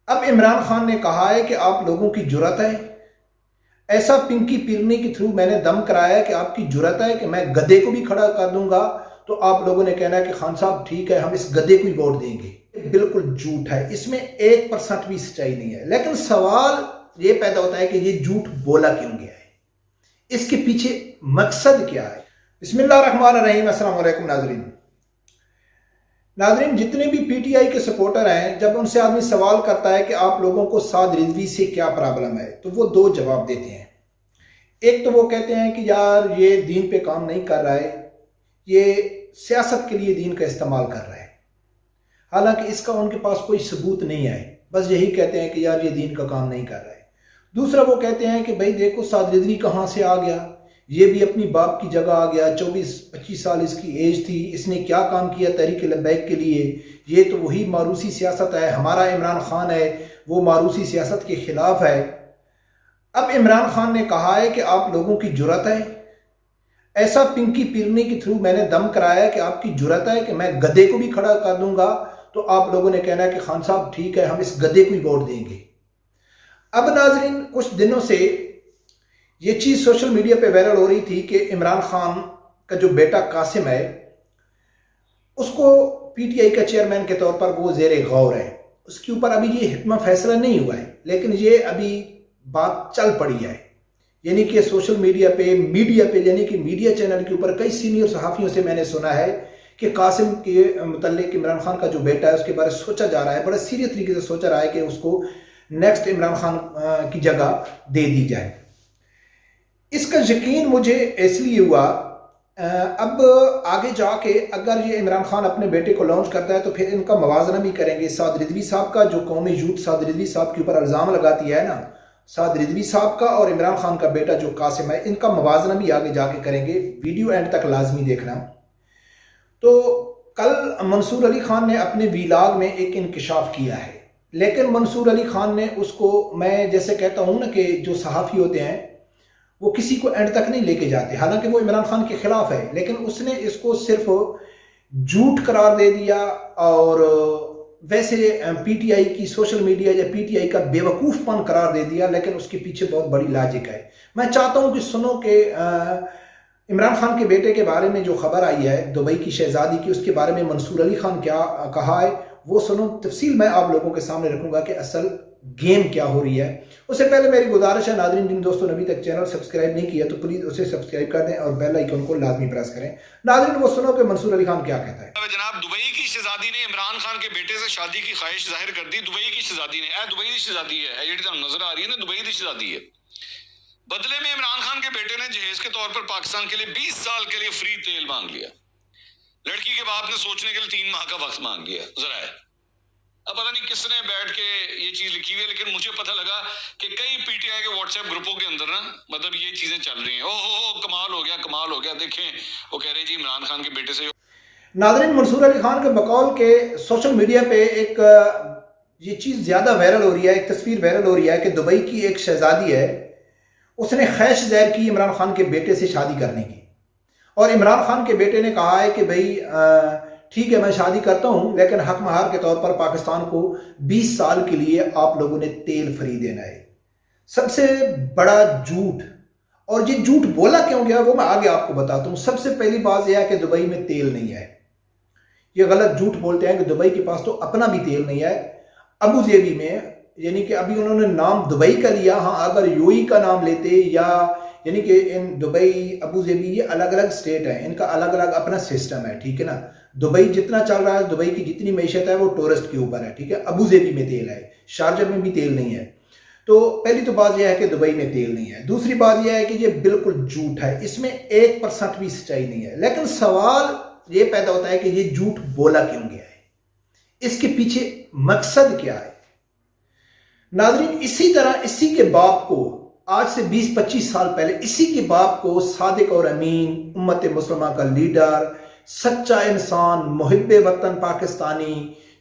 अब इमरान खान ने कहा है कि आप लोगों की जुर्रत है, ऐसा पिंकी पिरनी के थ्रू मैंने दम कराया है कि आपकी जुर्रत है कि मैं गधे को भी खड़ा कर दूंगा, तो आप लोगों ने कहना है कि खान साहब ठीक है, हम इस गधे को ही वोट देंगे। बिल्कुल झूठ है, इसमें 1% भी सच्चाई नहीं है। लेकिन सवाल ये पैदा होता है कि ये झूठ बोला क्यों गया है, इसके पीछे मकसद क्या है। बिस्मिल्लाहिर्रहमानिर्रहीम। अस्सलाम वालेकुम नाज़रीन, जितने भी पीटीआई के सपोर्टर हैं, जब उनसे आदमी सवाल करता है कि आप लोगों को साद रिजवी से क्या प्रॉब्लम है, तो वो दो जवाब देते हैं। एक तो वो कहते हैं कि यार ये दीन पे काम नहीं कर रहा है, ये सियासत के लिए दीन का इस्तेमाल कर रहा है। हालांकि इसका उनके पास कोई सबूत नहीं है, बस यही कहते हैं कि यार ये दीन का काम नहीं कर रहा है। दूसरा वो कहते हैं कि भाई देखो साद रिजवी कहाँ से आ गया, ये भी अपनी बाप की जगह आ गया, 24-25 साल इसकी एज थी, इसने क्या काम किया तहरीक लब्बैक के लिए। ये तो वही मारूसी सियासत है, हमारा इमरान खान है वो मारूसी सियासत के खिलाफ है। अब इमरान खान ने कहा है कि आप लोगों की जुर्रत है, ऐसा पिंकी पिरनी के थ्रू मैंने दम कराया है कि आपकी जुर्रत है कि मैं गधे को भी खड़ा कर दूंगा, तो आप लोगों ने कहना है कि खान साहब ठीक है, हम इस गधे को ही वोट देंगे। अब नाजरीन, कुछ दिनों से ये चीज़ सोशल मीडिया पे वायरल हो रही थी कि इमरान खान का जो बेटा कासिम है, उसको पीटीआई का चेयरमैन के तौर पर वो ज़ेरे गौर है। उसके ऊपर अभी ये हितमा फैसला नहीं हुआ है, लेकिन ये अभी बात चल पड़ी है। यानी कि सोशल मीडिया पे यानी कि मीडिया चैनल के ऊपर कई सीनियर सहाफ़ियों से मैंने सुना है कि कासिम के मुतल्लिक इमरान खान का जो बेटा है उसके बारे में सोचा जा रहा है, बड़ा सीरियस तरीके से सोचा रहा है कि उसको नेक्स्ट इमरान खान की जगह दे दी जाए। इसका यकीन मुझे इसलिए हुआ, अब आगे जाके अगर ये इमरान खान अपने बेटे को लॉन्च करता है तो फिर इनका मवाजना भी करेंगे। साद रिजवी साहब का जो कौमी यूथ साद रिजवी साहब के ऊपर इल्ज़ाम लगाती है ना, साद रिजवी साहब का और इमरान खान का बेटा जो कासिम है, इनका मवाजना भी आगे जाके करेंगे। वीडियो एंड तक लाजमी देखना। तो कल मंसूर अली खान ने अपने वीलाग में एक इंकशाफ किया है, लेकिन मंसूर अली खान ने उसको, मैं जैसे कहता हूँ ना कि जो सहाफ़ी होते हैं वो किसी को एंड तक नहीं लेके जाते, हालांकि वो इमरान खान के खिलाफ है, लेकिन उसने इसको सिर्फ झूठ करार दे दिया। और वैसे पीटीआई की सोशल मीडिया या पीटीआई का बेवकूफ़पन करार दे दिया, लेकिन उसके पीछे बहुत बड़ी लॉजिक है। मैं चाहता हूं कि सुनो कि इमरान खान के बेटे के बारे में जो खबर आई है दुबई की शहजादी की, उसके बारे में मंसूर अली खान क्या कहा है वो सुनो। तफसील मैं आप लोगों के सामने रखूंगा कि असल गेम क्या हो रही है। उससे पहले मेरी गुजारिश है नाज़रीन, जिन दोस्तों ने अभी तक चैनल सब्सक्राइब नहीं किया तो प्लीज़ उसे सब्सक्राइब कर दें और बेल आइकन को लाजमी प्रेस करें। नाज़रीन वो सुनो कि मंसूर अली खान क्या कहता है। जनाब, दुबई की शहजादी ने इमरान खान के बेटे से शादी की ख्वाहिश जाहिर कर दी। दुबई की शहजादी ने, दुबई की शहजादी है जी नजर आ रही है ना, दुबई की शहजादी है। बदले में इमरान खान के बेटे ने जहेज के तौर पर पाकिस्तान के लिए 20 साल के लिए फ्री तेल मांग लिया। लड़की के बाप ने सोचने के लिए 3 माह का वक्त मांग लिया। जरा है, अब पता नहीं किसने बैठ के ये चीज लिखी हुई है, लेकिन मुझे पता लगा कि कई पीटीआई के व्हाट्सएप ग्रुपों के अंदर ना मतलब ये चीजें चल रही हैं। ओहो कमाल हो गया, कमाल हो गया। देखें, वो कह रहे जी इमरान खान के बेटे से। नाज़रीन, मंसूर अली खान के बकौल के सोशल मीडिया पे एक ये चीज़ ज़्यादा वायरल हो रही है, एक तस्वीर वायरल हो रही है कि दुबई की एक शहजादी है, उसने ख्वाहिश ज़ाहिर की इमरान खान के बेटे से शादी करने की। और इमरान खान के बेटे ने कहा है कि भाई ठीक है मैं शादी करता हूं, लेकिन हक महार के तौर पर पाकिस्तान को 20 साल के लिए आप लोगों ने तेल फ्री देना है। सबसे बड़ा झूठ, और ये झूठ बोला क्यों गया वो मैं आगे आपको बताता हूं। सबसे पहली बात यह है कि दुबई में तेल नहीं है। ये गलत झूठ बोलते हैं कि दुबई के पास तो अपना भी तेल नहीं है। अबू जेबी में, यानी कि अभी उन्होंने नाम दुबई का लिया, हाँ अगर यूएई का नाम लेते या यानी कि इन दुबई अबू जेबी ये अलग अलग स्टेट है, इनका अलग अलग अपना सिस्टम है, ठीक है ना। दुबई जितना चल रहा है, दुबई की जितनी मैशत है वो टूरिस्ट के ऊपर है, ठीक है। अबू जेबी में तेल है, शारजा में भी तेल नहीं है। तो पहली तो बात यह है कि दुबई में तेल नहीं है। दूसरी बात यह है कि ये बिल्कुल झूठ है, इसमें 1% भी सच्चाई नहीं है। लेकिन सवाल ये पैदा होता है कि ये झूठ बोला क्यों गया है, इसके पीछे मकसद क्या है। नाजरीन, इसी तरह इसी के बाप को आज से 20-25 साल पहले इसी के बाप को सादिक और अमीन, उम्मत मुस्लिमा का लीडर, सच्चा इंसान, मुहिब्बे वतन पाकिस्तानी,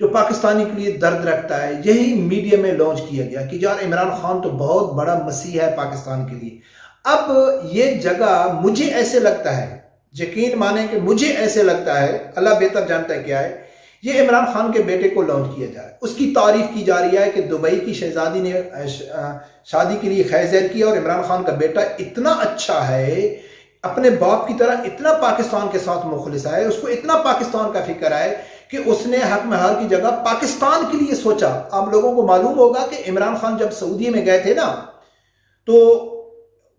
जो पाकिस्तानी के लिए दर्द रखता है, यही मीडिया में लॉन्च किया गया कि यार इमरान खान तो बहुत बड़ा मसीहा है पाकिस्तान के लिए। अब ये जगह मुझे ऐसे लगता है, यकीन माने कि मुझे ऐसे लगता है, अल्लाह बेहतर जानता है क्या है, ये इमरान खान के बेटे को लॉन्च किया जा रहा है। उसकी तारीफ की जा रही है कि दुबई की शहजादी ने शादी के लिए खैर किया और इमरान खान का बेटा इतना अच्छा है, अपने बाप की तरह इतना पाकिस्तान के साथ मुखलिस है, उसको इतना पाकिस्तान का फिक्र है कि उसने हक में हार की जगह पाकिस्तान के लिए सोचा। आप लोगों को मालूम होगा कि इमरान खान जब सऊदी में गए थे ना, तो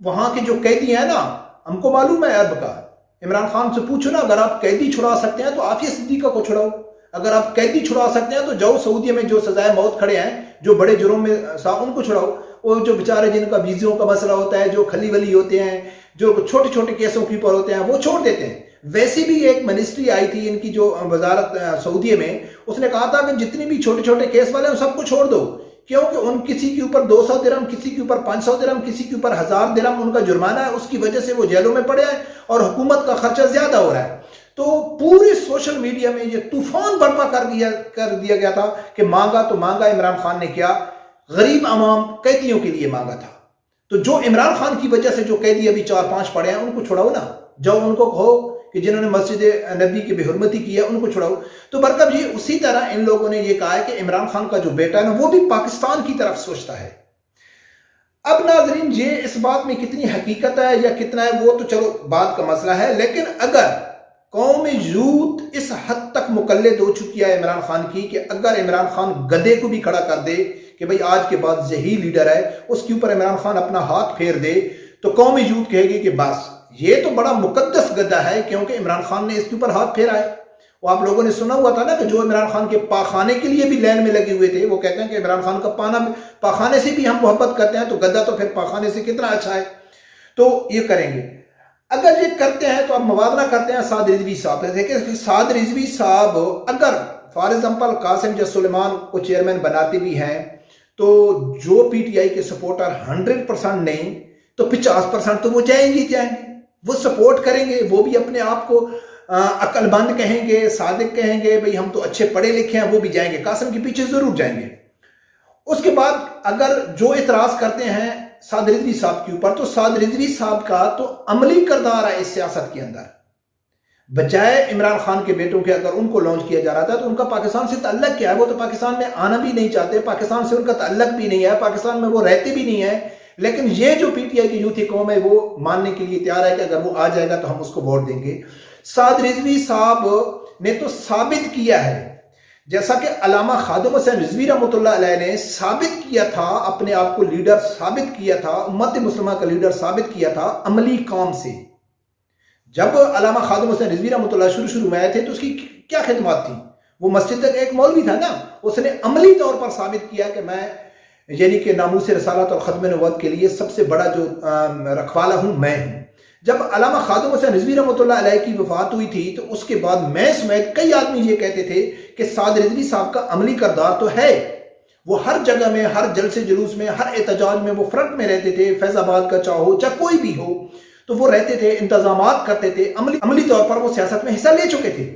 वहां के जो कैदी हैं ना, हमको मालूम है अरब का, इमरान खान से पूछो ना, अगर आप कैदी छुड़ा सकते हैं तो आफिया सिद्दीका को छुड़ाओ, अगर आप कैदी छुड़ा सकते हैं तो जाओ सऊदी में जो सजाए मौत खड़े हैं, जो बड़े जुर्म में उनको छुड़ाओ। वो जो बेचारे जिनका वीज़ों का मसला होता है, जो खली वली होते हैं, जो छोटे छोटे केसों के ऊपर होते हैं, वो छोड़ देते हैं। वैसे भी एक मिनिस्ट्री आई थी इनकी जो वजारत सऊदी में, उसने कहा था कि जितनी भी छोटे छोटे केस वाले हैं सबको छोड़ दो, क्योंकि उन किसी के ऊपर 200 दिरहम, किसी के ऊपर 500 दिरहम, किसी के ऊपर 1000 दिरहम उनका जुर्माना है, उसकी वजह से वो जेलों में पड़े हैं और हुकूमत का खर्चा ज्यादा हो रहा है। तो पूरे सोशल मीडिया में ये तूफान बर्पा कर दिया गया था कि मांगा तो मांगा, इमरान खान ने क्या, गरीब अवाम कैदियों के लिए मांगा था। तो जो इमरान खान की वजह से जो कैदी अभी 4-5 पड़े हैं उनको छुड़ाओ ना, जाओ उनको कहो कि जिन्होंने मस्जिद नबी की बेहुरमती की है उनको छुड़ाओ। तो बरकब जी उसी तरह इन लोगों ने ये कहा है कि इमरान खान का जो बेटा है ना, वो भी पाकिस्तान की तरफ सोचता है। अब नाजरीन, ये इस बात में कितनी हकीकत है या कितना है वो तो चलो बात का मसला है, लेकिन अगर कौम यूथ इस हद तक मुकल्लिद हो चुकी है इमरान खान की कि अगर इमरान खान गधे को भी खड़ा कर दे कि भाई आज के बाद यही लीडर है, उसके ऊपर इमरान खान अपना हाथ फेर दे, तो कौम यूथ कहेगी कि बस ये तो बड़ा मुकद्दस गधा है क्योंकि इमरान खान ने इसके ऊपर हाथ फेरा है। वो आप लोगों ने सुना हुआ था ना कि जो इमरान खान के पाखाने के लिए भी लाइन में लगे हुए थे, वो कहते हैं कि इमरान खान का पाखाने से भी हम मोहब्बत करते हैं, तो गधा तो फिर पाखाने से कितना अच्छा है। तो ये करेंगे, अगर ये करते हैं तो अब मवादना करते हैं साद रिजवी साहब। देखिए साद रिजवी साहब अगर फॉर एग्जाम्पल कासिम जस सुलेमान को चेयरमैन बनाते भी हैं, तो जो पीटीआई के सपोर्टर 100% नहीं तो 50% तो वो जाएंगे, वो सपोर्ट करेंगे, वो भी अपने आप को अक्लमंद कहेंगे, सादिक कहेंगे, भाई हम तो अच्छे पढ़े लिखे हैं, वो भी जाएंगे, कासिम के पीछे जरूर जाएंगे। उसके बाद अगर जो इतराज करते हैं साद रिजवी साहब के ऊपर, तो साद रिजवी साहब का तो अमली किरदार है इस सियासत के अंदर। बजाय इमरान खान के बेटों के अगर उनको लॉन्च किया जा रहा था तो उनका पाकिस्तान से ताल्लुक क्या है, वो तो पाकिस्तान में आना भी नहीं चाहते, पाकिस्तान से उनका ताल्लुक भी नहीं है, पाकिस्तान में वो रहते भी नहीं है। लेकिन ये जो पीटीआई की यूथी कौम है वो मानने के लिए तैयार है कि अगर वो आ जाएगा तो हम उसको वोट देंगे। साद रिजवी साहब ने तो साबित किया है, जैसा कि अल्लामा खादिम हुसैन रिजवी रहमतुल्लाह अलैह ने साबित किया था, अपने आप को लीडर साबित किया था, उम्मत मुस्लिमा का लीडर साबित किया था अमली काम से। जब अल्लामा खादिम हुसैन रिजवी रहमतुल्लाह शुरू में आए थे तो उसकी क्या खिदमत थी, वो मस्जिद तक एक मौलवी था ना, उसने अमली तौर पर साबित किया कि मैं यानी कि नामूस रसालत और खत्म नबूवत के लिए सबसे बड़ा जो रखवाला हूं मैं हूं। जब अल्लामा खादिम हुसैन रिजवी रहमतुल्लाह अलैह की वफात हुई थी तो उसके बाद मैं समेत कई आदमी ये कहते थे कि साद रिजवी साहब का अमली किरदार तो है, वो हर जगह में, हर जलसे जुलूस में, हर एहतजाज में वो फ्रंट में रहते थे, फैजाबाद का चाहो चाहे कोई भी हो, तो वो रहते थे, इंतजामात करते थे, अमली तौर पर वो सियासत में हिस्सा ले चुके थे।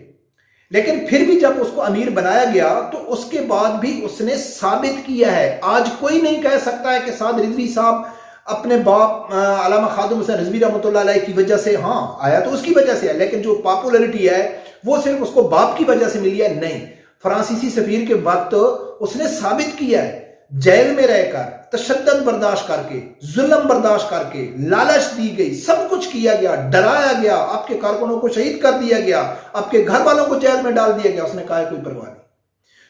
लेकिन फिर भी जब उसको अमीर बनाया गया तो उसके बाद भी उसने साबित किया है, आज कोई नहीं कह सकता है कि साद रिजवी साहब अपने बाप अल्लामा खादिम हुसैन रिजवी रहमतुल्लाह अलैह की वजह से, हाँ आया तो उसकी वजह से है, लेकिन जो पॉपुलैरिटी है वो सिर्फ उसको बाप की वजह से मिली है, नहीं। फ्रांसीसी सफीर के वक्त उसने साबित किया है, जेल में रहकर तशद्दुद बर्दाश्त करके, जुल्म बर्दाश्त करके, लालच दी गई, सब कुछ किया गया, डराया गया, आपके कारकुनों को शहीद कर दिया गया, आपके घर वालों को जेल में डाल दिया गया, उसने कहा कोई परवाह नहीं,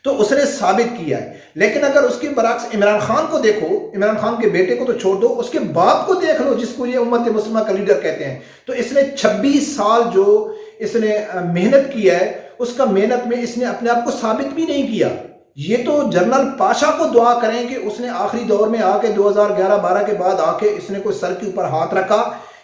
तो उसने साबित किया है। लेकिन अगर उसके बरअक्स इमरान खान को देखो, इमरान खान के बेटे को तो छोड़ दो, उसके बाप को देख लो जिसको ये उम्मत मुस्लिमा का लीडर कहते हैं, तो इसने 26 साल जो इसने मेहनत की है, उसका मेहनत में इसने अपने आप को साबित भी नहीं किया। ये तो जनरल पाशा को दुआ करें कि उसने आखिरी दौर में आके 2011-12 के बाद आके इसने कोई सर के ऊपर हाथ रखा,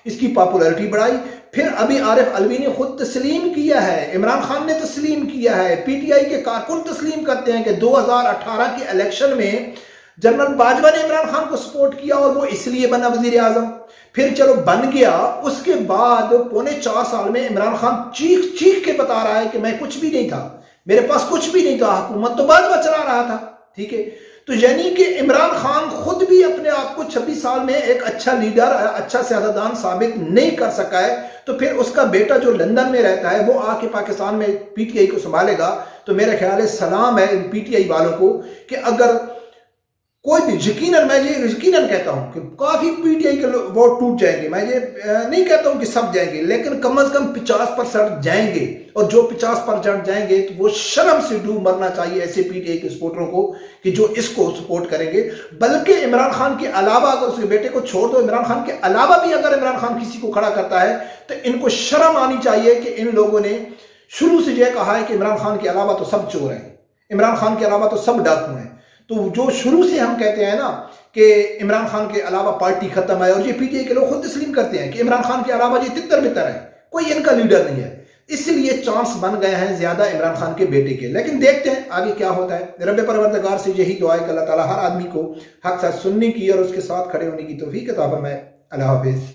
इसकी पॉपुलैरिटी बढ़ाई। फिर अभी आरिफ अलवी ने खुद तस्लीम किया है, इमरान खान ने तस्लीम किया है, पीटीआई के कारकुन तस्लीम करते हैं कि 2018 के इलेक्शन में जनरल बाजवा ने इमरान खान को सपोर्ट किया और वो इसलिए बना वजीर आजम। फिर चलो बन गया, उसके बाद 4.25 साल में इमरान खान चीख चीख के बता रहा है कि मैं कुछ भी नहीं था, मेरे पास कुछ भी नहीं था, हुकूमत तो बाजवा चला रहा था, ठीक है। तो तो यानी कि इमरान खान खुद भी अपने आप को 26 साल में एक अच्छा लीडर, अच्छा सियासतदान साबित नहीं कर सका है, तो फिर उसका बेटा जो लंदन में रहता है वो आके पाकिस्तान में पीटीआई को संभालेगा। तो मेरा ख्याल है सलाम है पीटीआई वालों को कि अगर कोई भी, यकीनन मैं ये यकीनन कहता हूं कि काफी पीटीआई के वोट टूट जाएंगे, मैं ये नहीं कहता हूं कि सब जाएंगे, लेकिन कम से कम 50% जाएंगे। और जो 50% जाएंगे तो वो शर्म से डूब मरना चाहिए ऐसे पीटीआई के सपोर्टरों को कि जो इसको सपोर्ट करेंगे। बल्कि इमरान खान के अलावा, अगर उसके बेटे को छोड़ दो, इमरान खान के अलावा भी अगर इमरान खान किसी को खड़ा करता है तो इनको शर्म आनी चाहिए कि इन लोगों ने शुरू से यह कहा है कि इमरान खान के अलावा तो सब चोर हैं, इमरान खान के अलावा तो सब डाकू हैं। तो जो शुरू से हम कहते हैं ना कि इमरान खान के अलावा पार्टी खत्म है, और ये पीटीआई के लोग खुद तस्लीम करते हैं कि इमरान खान के अलावा ये तितर बितर है, कोई इनका लीडर नहीं है, इसलिए चांस बन गए हैं ज्यादा इमरान खान के बेटे के। लेकिन देखते हैं आगे क्या होता है। रब परवरदिगार से यही दुआ है कि अल्लाह ताला हर आदमी को हक सच सुनने की और उसके साथ खड़े होने की तौफीक अता फरमाए। अल्लाह हाफिज।